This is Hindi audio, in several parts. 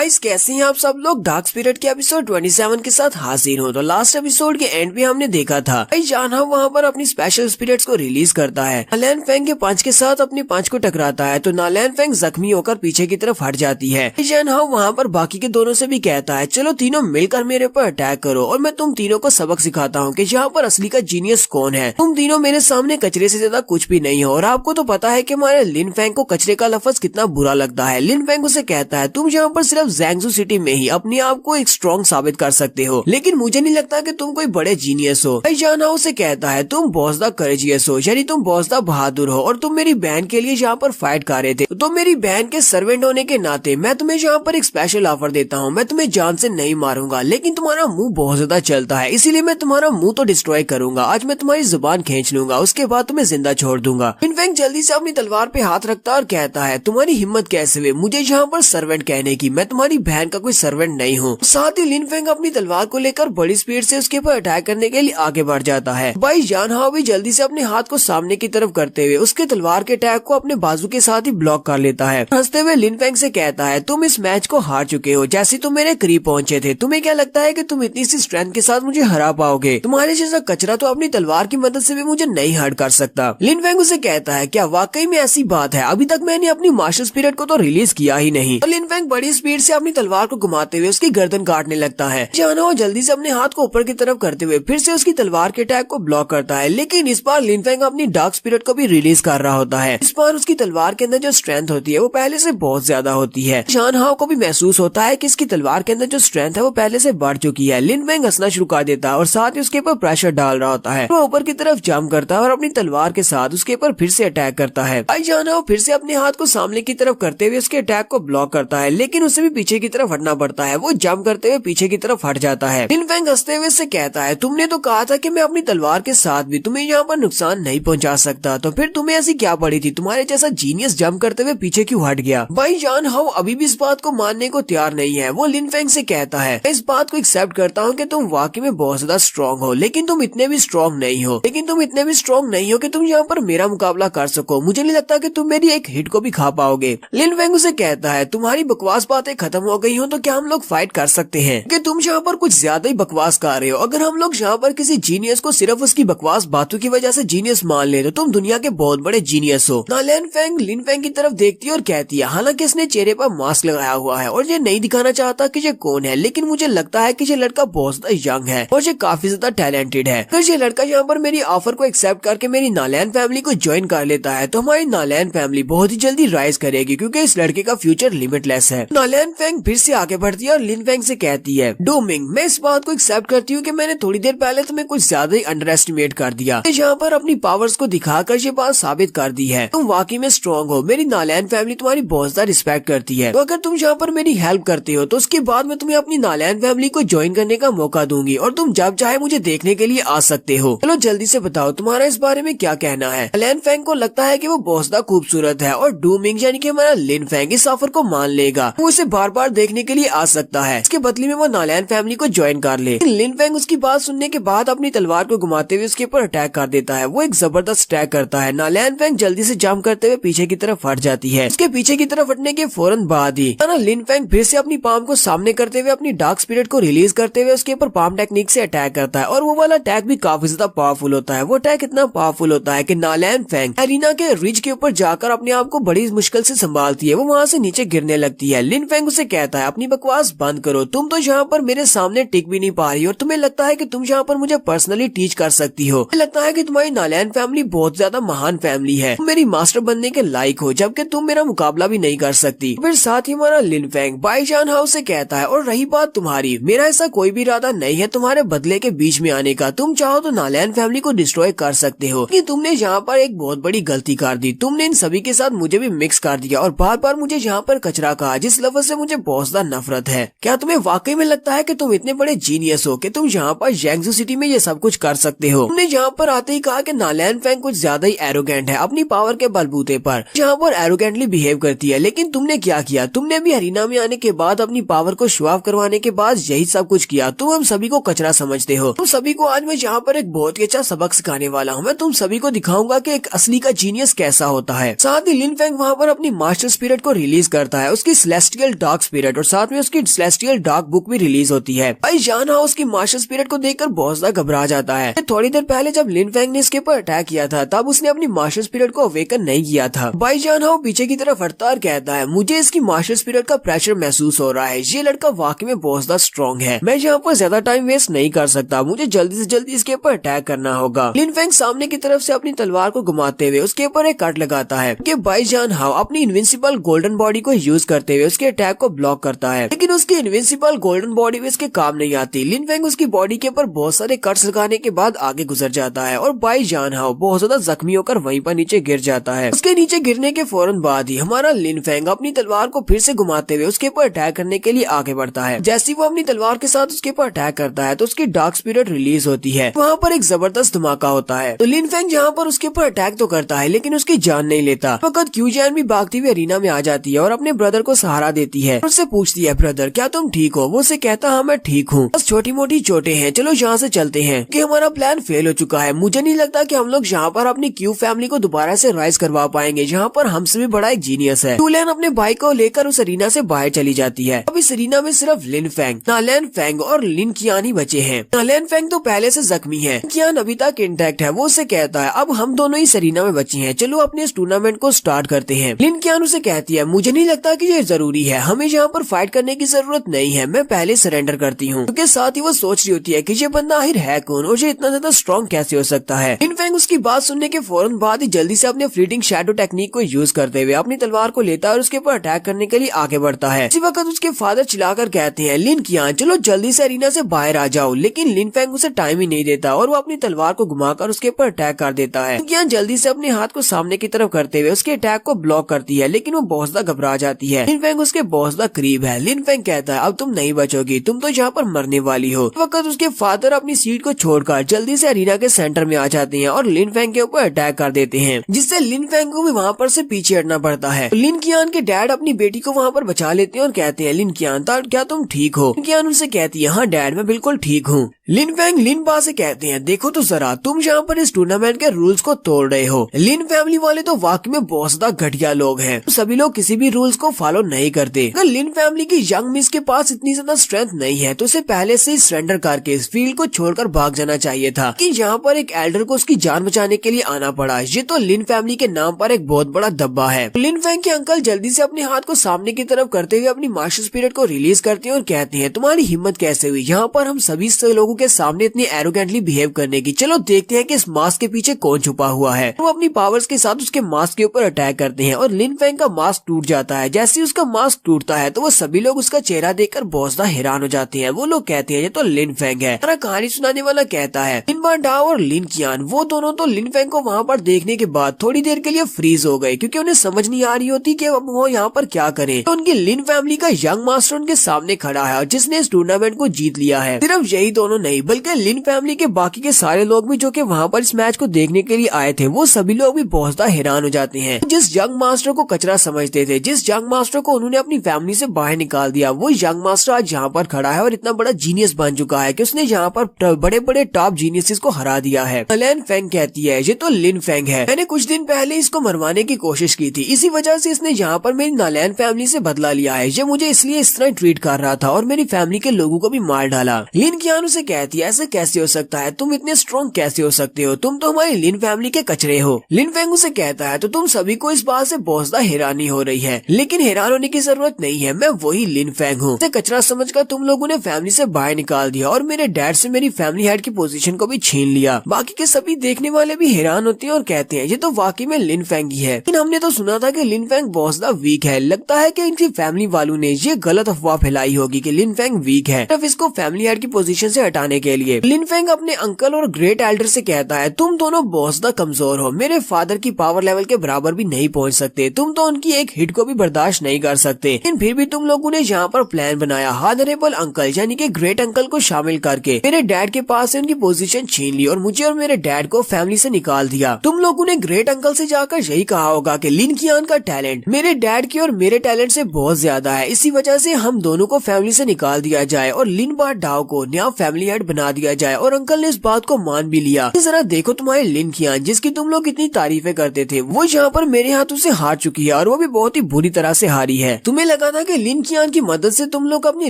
गाइस कैसे हैं आप सब लोग। डार्क स्पिरिट के एपिसोड 27 के साथ हाजिर हो। तो लास्ट एपिसोड के एंड पे हमने देखा था जानहा वहाँ पर अपनी स्पेशल स्पिरिट्स को रिलीज करता है। नालैन फेंग के पंच के साथ अपने पंच को टकराता है तो नालैन फेंग जख्मी होकर पीछे की तरफ हट जाती है। जानहा वहाँ पर बाकी के दोनों से भी कहता है चलो तीनों मिलकर मेरे ऊपर अटैक करो और मैं तुम तीनों को सबक सिखाता हूँ कि यहाँ पर असली का जीनियस कौन है। तुम तीनों मेरे सामने कचरे से ज्यादा कुछ भी नहीं हो और आपको तो पता है कि हमारे लिन फेंग को कचरे का लफ्ज कितना बुरा लगता है। लिन फेंग उसे कहता है तुम यहाँ पर सिर्फ ज़ैंगज़ू सिटी में ही अपने आप को एक स्ट्रॉन्ग साबित कर सकते हो, लेकिन मुझे नहीं लगता कि तुम कोई बड़े जीनियस हो। जानहा उसे कहता है तुम बहुत दा करेजियस हो, यानी तुम बहुत दा बहादुर हो और तुम मेरी बहन के लिए यहाँ पर फाइट कर रहे थे। तो मेरी बहन के सर्वेंट होने के नाते मैं तुम्हें यहाँ पर एक स्पेशल ऑफर देता हूँ। मैं तुम्हें जान से नहीं मारूंगा, लेकिन तुम्हारा मुंह बहुत ज्यादा चलता है, इसीलिए मैं तुम्हारा मुंह तो डिस्ट्रॉय करूंगा। आज मैं तुम्हारी जुबान खींच लूंगा, उसके बाद तुम्हें जिंदा छोड़ दूंगा। लिन फेंग जल्दी से अपनी तलवार पे हाथ रखता और कहता है तुम्हारी हिम्मत कैसे हुई मुझे यहाँ पर सर्वेंट कहने की, मैं तुम्हारी बहन का कोई सर्वेंट नहीं हूँ। साथ ही लिन फेंग अपनी तलवार को लेकर बड़ी स्पीड से उसके ऊपर अटैक करने के लिए आगे बढ़ जाता है। भाई जानहा भी जल्दी से अपने हाथ को सामने की तरफ करते हुए उसके तलवार के अटैक को अपने बाजू के साथ ही ब्लॉक कर लेता है। हंसते हुए लिन फेंग से कहता है तुम इस मैच को हार चुके हो, जैसे तुम मेरे करीब पहुंचे थे। तुम्हें क्या लगता है कि तुम इतनी सी स्ट्रेंथ के साथ मुझे हरा पाओगे? तुम्हारे जैसा कचरा तो अपनी तलवार की मदद से भी मुझे नहीं हर्ट कर सकता। लिन फेंग उसे कहता है क्या वाकई में ऐसी बात है? अभी तक मैंने अपनी मार्शल स्पिरिट को तो रिलीज किया ही नहीं। तो लिन फेंग बड़ी स्पीड से अपनी तलवार को घुमाते हुए उसकी गर्दन काटने लगता है। जानहा जल्दी से अपने हाथ को ऊपर की तरफ करते हुए फिर से उसकी तलवार के अटैक को ब्लॉक करता है, लेकिन इस बार लिन फेंग अपनी डार्क स्पिरिट को भी रिलीज कर रहा होता है। इस बार उसकी तलवार के अंदर जो स्ट्रेंथ होती है वो पहले से बहुत ज्यादा होती है। जानहा को भी महसूस होता है कि इसकी तलवार के अंदर जो स्ट्रेंथ है वो पहले से बढ़ चुकी है। लिन फेंग हंसना शुरू कर देता है और साथ ही उसके ऊपर प्रेशर डाल रहा होता है। वो ऊपर की तरफ जंप करता है और अपनी तलवार के साथ उसके ऊपर फिर से अटैक करता है। जानहा फिर से अपने हाथ को सामने की तरफ करते हुए उसके अटैक को ब्लॉक करता है, लेकिन उसे भी पीछे की तरफ हटना पड़ता है। वो जंप करते हुए पीछे की तरफ हट जाता है। लिन फेंग हंसते हुए से कहता है तुमने तो कहा था कि मैं अपनी तलवार के साथ भी तुम्हें यहाँ पर नुकसान नहीं पहुँचा सकता, तो फिर तुम्हें ऐसी क्या पड़ी थी? तुम्हारे जैसा जीनियस जंप करते हुए पीछे क्यों हट गया? भाई जानहा अभी भी इस बात को मानने को तैयार नहीं है। वो लिन फेंग से कहता है इस बात को एक्सेप्ट करता हूँ कि तुम वाकई में बहुत ज्यादा स्ट्रॉन्ग हो, लेकिन तुम इतने भी स्ट्रॉन्ग नहीं हो कि तुम यहाँ पर मेरा मुकाबला कर सको। मुझे नहीं लगता कि तुम मेरी एक हिट को भी खा पाओगे। लिन फेंग उसे कहता है तुम्हारी बकवास बातें खत्म हो गई हो तो क्या हम लोग फाइट कर सकते हैं? कि तुम यहाँ पर कुछ ज्यादा ही बकवास कर रहे हो। अगर हम लोग यहाँ पर किसी जीनियस को सिर्फ उसकी बकवास बातों की वजह से जीनियस मान ले तो तुम दुनिया के बहुत बड़े जीनियस हो। नालैन फेंग लिन फेंग की तरफ देखती है और कहती है हालांकि इसने चेहरे पर मास्क लगाया हुआ है और ये नहीं दिखाना चाहता कि ये कौन है, लेकिन मुझे लगता है कि ये लड़का बहुत ज्यादा यंग है और ये काफी ज्यादा टैलेंटेड है। अगर ये लड़का यहाँ पर मेरी ऑफर को एक्सेप्ट करके मेरी नालैन फैमिली को ज्वाइन कर लेता है तो हमारी नालैन फैमिली बहुत ही जल्दी राइज करेगी, क्योंकि इस लड़के का फ्यूचर लिमिटलेस है। नालैन फेंग फिर से आगे बढ़ती है और लिन फेंग से कहती है डू मिंग, मैं इस बात को एक्सेप्ट करती हूँ कि मैंने थोड़ी देर पहले तुम्हें कुछ ज्यादा ही अंडर एस्टिमेट कर दिया। यहाँ पर अपनी पावर्स को दिखाकर ये बात साबित कर दी है तुम वाकई में स्ट्रॉन्ग हो। मेरी नालैन फैमिली तुम्हारी बहुत ज्यादा रिस्पेक्ट करती है, तो अगर तुम यहाँ पर मेरी हेल्प करते हो तो उसके बाद मैं तुम्हें अपनी नालैन फैमिली को ज्वाइन करने का मौका दूंगी और तुम जब चाहे मुझे देखने के लिए आ सकते हो। चलो जल्दी से बताओ तुम्हारा इस बारे में क्या कहना है? नालैन फेंग को लगता है कि वो बहुत ज्यादा खूबसूरत है और डू मिंग यानी कि हमारा लिन फेंग इस ऑफर को मान लेगा। वो उसे बार बार देखने के लिए आ सकता है, इसके बदले में वो नालैन फैमिली को ज्वाइन कर ले। लिन फेंग उसकी बात सुनने के बाद अपनी तलवार को घुमाते हुए उसके ऊपर अटैक कर देता है। वो एक जबरदस्त अटैक करता है। नालैन फेंग जल्दी से जंप करते हुए पीछे की तरफ हट जाती है। उसके पीछे की तरफ हटने के फौरन बाद ही लिन फेंग फिर से अपनी पाम को सामने करते हुए अपनी डार्क स्पिरिट को रिलीज करते हुए उसके ऊपर पाम टेक्निक से अटैक करता है और वो वाला अटैक भी काफी ज्यादा पावरफुल होता है। वो अटैक इतना पावरफुल होता है कि नालैन फेंग एरिना के रिज के ऊपर जाकर अपने आप को बड़ी मुश्किल से संभालती है। वो वहाँ से नीचे गिरने लगती है। लिन फेंग उसे कहता है अपनी बकवास बंद करो, तुम तो यहाँ पर मेरे सामने टिक भी नहीं पा रही और तुम्हें लगता है कि तुम यहाँ पर मुझे पर्सनली टीच कर सकती हो। मुझे लगता है कि तुम्हारी नालैन फैमिली बहुत ज्यादा महान फैमिली है, तुम मेरी मास्टर बनने के लायक हो, जबकि तुम मेरा मुकाबला भी नहीं कर सकती। फिर साथ ही हमारा लिन फेंग बाई जानहा से कहता है और रही बात तुम्हारी, मेरा ऐसा कोई भी इरादा नहीं है तुम्हारे बदले के बीच में आने का। तुम चाहो तो नालैन फैमिली को डिस्ट्रॉय कर सकते हो, कि तुमने यहाँ पर एक बहुत बड़ी गलती कर दी। तुमने इन सभी के साथ मुझे भी मिक्स कर दिया और बार बार मुझे यहाँ पर कचरा कहा, जिस लफ्ज से मुझे बहुत ज्यादा नफरत है। क्या तुम्हें वाकई में लगता है कि तुम इतने बड़े जीनियस हो कि तुम यहाँ पर ज़ैंगज़ू सिटी में ये सब कुछ कर सकते हो? तुमने यहाँ पर आते ही कहा कि नालैन फेंग कुछ ज्यादा ही एरोगेंट है अपनी पावर के बलबूते पर, यहाँ पर एरोगेंटली बिहेव करती है। लेकिन तुमने क्या किया? तुमने भी हरीना में आने के बाद अपनी पावर को शो ऑफ करवाने के बाद यही सब कुछ किया। तुम हम सभी को कचरा समझते हो। तुम सभी को आज मैं यहाँ पर एक बहुत ही अच्छा सबक सिखाने वाला हूँ। मैं तुम सभी को दिखाऊंगा कि एक असली का जीनियस कैसा होता है। साथ ही लिन फेंग वहाँ पर अपनी मास्टर स्पिरिट को रिलीज करता है। उसकी सेलेस्टियल डार्क डार्क स्पिरिट और साथ में उसकी सेलेस्टियल डार्क बुक भी रिलीज होती है। भाई जान हाउ उसकी मास्टर स्पिरिट को देखकर बहुत ज्यादा घबरा जाता है। थोड़ी देर पहले जब लिन फेंग ने इसके ऊपर अटैक किया था तब उसने अपनी मास्टर स्पिरिट को अवेकन नहीं किया था। भाई जान हाउ पीछे की तरफ हटता और कहता है मुझे इसकी मास्टर स्पिरिट का प्रेशर महसूस हो रहा है, ये लड़का वाकई में बहुत ज्यादा स्ट्रॉन्ग है, मैं यहाँ पर ज्यादा टाइम वेस्ट नहीं कर सकता, मुझे जल्दी से जल्दी इसके ऊपर अटैक करना होगा। लिन फेंग सामने की तरफ से अपनी तलवार को घुमाते हुए उसके ऊपर एक कट लगाता है कि भाई जान हाउ अपनी इनविंसिबल गोल्डन बॉडी को यूज करते हुए उसके अटैक को ब्लॉक करता है, लेकिन उसकी इनविंसिबल गोल्डन बॉडी भी इसके काम नहीं आती। लिन फेंग उसकी बॉडी के ऊपर बहुत सारे कट्स लगाने के बाद आगे गुजर जाता है और भाई जान हाउ बहुत ज्यादा जख्मी होकर वहीं पर नीचे गिर जाता है। उसके नीचे गिरने के फौरन बाद ही हमारा लिन फेंग अपनी तलवार को फिर से घुमाते हुए उसके ऊपर अटैक करने के लिए आगे बढ़ता है। जैसे वो अपनी तलवार के साथ उसके ऊपर अटैक करता है तो उसकी डार्क स्पिरिट रिलीज होती है। वहाँ पर एक जबरदस्त धमाका होता है तो लिन फेंग जहाँ पर उसके ऊपर अटैक तो करता है लेकिन उसकी जान नहीं लेता। वक्त क्यू जैन भी भागती हुई अरीना में आ जाती है और अपने ब्रदर को सहारा देती है। उससे पूछती है ब्रदर क्या तुम ठीक हो? वो उसे कहता हाँ मैं ठीक हूँ, बस छोटी मोटी चोटें हैं, चलो यहाँ से चलते हैं कि हमारा प्लान फेल हो चुका है। मुझे नहीं लगता कि हम लोग यहाँ पर अपनी क्यू फैमिली को दोबारा से राइज करवा पाएंगे जहाँ पर हमसे भी बड़ा एक जीनियस है। टूलैन अपने भाई को लेकर उस अरीना से बाहर चली जाती है। अब इस अरीना में सिर्फ लिन फेंग, नालैन फेंग और लिन कियान ही बचे हैं। नालैन फेंग तो पहले से जख्मी है, कियान अभी तक इंटैक्ट है। वो उसे कहता है अब हम दोनों ही अरीना में बचे हैं, चलो अपने इस टूर्नामेंट को स्टार्ट करते हैं। लिन कियान उसे कहती है मुझे नहीं लगता कि ये जरूरी है, हमें यहाँ पर फाइट करने की जरूरत नहीं है, मैं पहले सरेंडर करती हूँ। क्योंकि साथ ही वो सोच रही होती है कि ये बंदा आखिर है कौन और ये इतना ज्यादा स्ट्रॉन्ग कैसे हो सकता है। लिन फेंग उसकी बात सुनने के फौरन बाद ही जल्दी से अपने फ्लीटिंग शैडो टेक्निक को यूज करते हुए अपनी तलवार को लेता है और उसके ऊपर अटैक करने के लिए आगे बढ़ता है। इसी वक्त उसके फादर चिल्लाकर कहते हैं लिन कियान चलो जल्दी से अरीना से बाहर आ जाओ, लेकिन लिन फेंग उसे टाइम ही नहीं देता और वो अपनी तलवार को घुमाकर उसके ऊपर अटैक कर देता है। कियान जल्दी से अपने हाथ को सामने की तरफ करते हुए उसके अटैक को ब्लॉक करती है, लेकिन वो बहुत ज्यादा घबरा जाती है। लिन फेंग उसके बहुत ज्यादा करीब है। लिन फेंग कहता है अब तुम नहीं बचोगी, तुम तो यहाँ पर मरने वाली हो। इस वक्त उसके फादर अपनी सीट को छोड़कर जल्दी से अरीना के सेंटर में आ जाते हैं और लिन फेंग के ऊपर अटैक कर देते हैं, जिससे लिन फेंग को भी वहाँ पर से पीछे हटना पड़ता है। लिन कियान के डैड अपनी बेटी को वहाँ पर बचा लेते हैं और कहते हैं लिन कियान क्या तुम ठीक हो? लिन कियान उनसे कहती है हाँ डैड मैं बिल्कुल ठीक हूँ। लिन फेंग लिन बा से कहते हैं देखो तो जरा तुम यहाँ पर इस टूर्नामेंट के रूल्स को तोड़ रहे हो। लिन फैमिली वाले तो वाकई में बहुत ज्यादा घटिया लोग हैं, सभी लोग किसी भी रूल्स को फॉलो नहीं करते। अगर लिन फैमिली की यंग मिस के पास इतनी ज्यादा स्ट्रेंथ नहीं है तो उसे पहले से ही सरेंडर करके इस फील्ड को छोड़कर भाग जाना चाहिए था कि यहाँ पर एक एल्डर को उसकी जान बचाने के लिए आना पड़ा। ये तो लिन फैमिली के नाम पर एक बहुत बड़ा धब्बा है। लिन फेंग के अंकल जल्दी से अपने हाथ को सामने की तरफ करते हुए अपनी मास्टर स्पिरिट को रिलीज करते हैं और कहते हैं तुम्हारी हिम्मत कैसे हुई यहाँ पर हम सभी लोगों के सामने इतनी एरोगेंटली बिहेव करने की, चलो देखते हैं कि इस मास्क के पीछे कौन छुपा हुआ है। वो अपनी पावर्स के साथ उसके मास्क के ऊपर अटैक करते हैं और लिन फेंग का मास्क टूट जाता है। जैसे ही उसका मास्क टूटता है तो वो सभी लोग उसका चेहरा देखकर बहुत ज्यादा हैरान हो जाते हैं। वो लोग कहते हैं ये तो लिन फेंग है। कहानी सुनाने वाला कहता है लिन बा डाओ और लिन कियान वो दोनों तो लिन फेंग को वहाँ पर देखने के बाद थोड़ी देर के लिए फ्रीज हो गए, क्योंकि उन्हें समझ नहीं आ रही होती कि वो यहाँ पर क्या करें। तो उनकी लिन फैमिली का यंग मास्टर उनके सामने खड़ा है और जिसने इस टूर्नामेंट को जीत लिया है। सिर्फ यही दोनों नहीं बल्कि लिन फैमिली के बाकी के सारे लोग भी जो कि वहाँ पर इस मैच को देखने के लिए आए थे, वो सभी लोग भी बहुत ज्यादा हैरान हो जाते हैं। जिस यंग मास्टर को कचरा समझते थे, जिस यंग मास्टर को उन्होंने अपनी फैमिली से बाहर निकाल दिया, वो यंग मास्टर आज यहाँ पर खड़ा है और इतना बड़ा जीनियस बन चुका है कि उसने यहाँ पर बड़े बड़े टॉप जीनियसेस को हरा दिया है। नालैन फेंग कहती है ये तो लिन फेंग है, मैंने कुछ दिन पहले इसको मरवाने की कोशिश की थी, इसी वजह से इसने यहाँ पर मेरी नालैन फैमिली से बदला लिया है। ये मुझे इसलिए इस तरह ट्रीट कर रहा था और मेरी फैमिली के लोगों को भी मार डाला। लिन कियान उसे कहती है ऐसे कैसे हो सकता है, तुम इतने स्ट्रॉन्ग कैसे हो सकते हो, तुम तो हमारी लिन फैमिली के कचरे हो। लिन फेंग उसे कहता है तो तुम सभी को इस बात से बहुत ज्यादा हैरानी हो रही है, लेकिन हैरान होने की जरूरत नहीं है, मैं वही लिन फेंग हूँ। कचरा समझकर तुम लोगों ने फैमिली से बाहर निकाल दिया और मेरे डैड से मेरी फैमिली हेड की पोजीशन को भी छीन लिया। बाकी के सभी देखने वाले भी हैरान होते हैं और कहते हैं ये तो वाकई में लिन फेंग ही है। लेकिन हमने तो सुना था कि लिन फेंग बहुत ज्यादा वीक है, लगता है कि इनकी फैमिली वालों ने ये गलत अफवाह फैलाई होगी कि लिन फेंग वीक है, सिर्फ इसको फैमिली हेड की पोजीशन से हटाने के लिए। लिन फेंग अपने अंकल और ग्रेट एल्डर से कहता है तुम दोनों बहुत ज्यादा कमजोर हो, मेरे फादर की पावर लेवल के बराबर भी नहीं पहुँच सकते, तुम तो उनकी एक हिट को भी बर्दाश्त नहीं कर सकते, लेकिन फिर भी तुम लोगों ने यहाँ पर प्लान बनाया हानरेबल अंकल यानी कि ग्रेट अंकल को शामिल करके मेरे डैड के पास से उनकी पोजीशन छीन ली और मुझे और मेरे डैड को फैमिली से निकाल दिया। तुम लोगों ने ग्रेट अंकल से जाकर यही कहा होगा कि लिन कियान का टैलेंट मेरे डैड की और मेरे टैलेंट से बहुत ज्यादा है, इसी वजह से हम दोनों को फैमिली से निकाल दिया जाए और लिन बा डाओ को नया फैमिली हेड बना दिया जाए। और अंकल ने इस बात को मान भी लिया। जरा देखो तुम्हारे लिन कियान जिसकी तुम लोग इतनी तारीफें करते थे, वो यहाँ पर मेरे हाथों से हार चुकी है और वो भी बहुत ही बुरी तरह से हारी है। तुम्हें लगा था कि लिन कियान की मदद से तुम लोग अपनी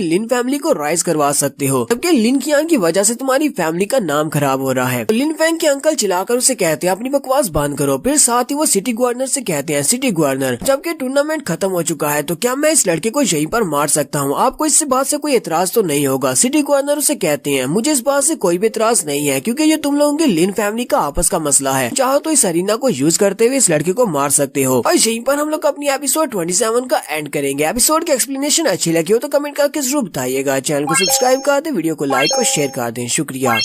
लिन फैमिली को राइज करवा सकते हो, जबकि लिन कियान की वजह से तुम्हारी फैमिली का नाम खराब हो रहा है। तो लिन फेंग के अंकल चिल्लाकर उसे कहते हैं अपनी बकवास बंद करो। फिर साथ ही वो सिटी गवर्नर से कहते हैं सिटी गवर्नर, जबकि टूर्नामेंट खत्म हो चुका है तो क्या मैं इस लड़के को यहीं पर मार सकता हूँ? आपको इस बात से कोई एतराज तो नहीं होगा? सिटी गवर्नर उसे कहते हैं मुझे इस बात से कोई भी एतराज नहीं है, क्योंकि ये तुम लोगों की लिन फैमिली का आपस का मसला है। चाहो तो इस अरीना को यूज करते हुए इस लड़के को मार सकते हो। और यहीं पर हम लोग अपनी एपिसोड 27 का एंड करेंगे। एपिसोड की एक्सप्लेनेशन अच्छी लगी हो तो कमेंट करके जरूर बताइएगा। चैनल को सब्सक्राइब कर दे, वीडियो को लाइक और शेयर कर दें। शुक्रिया।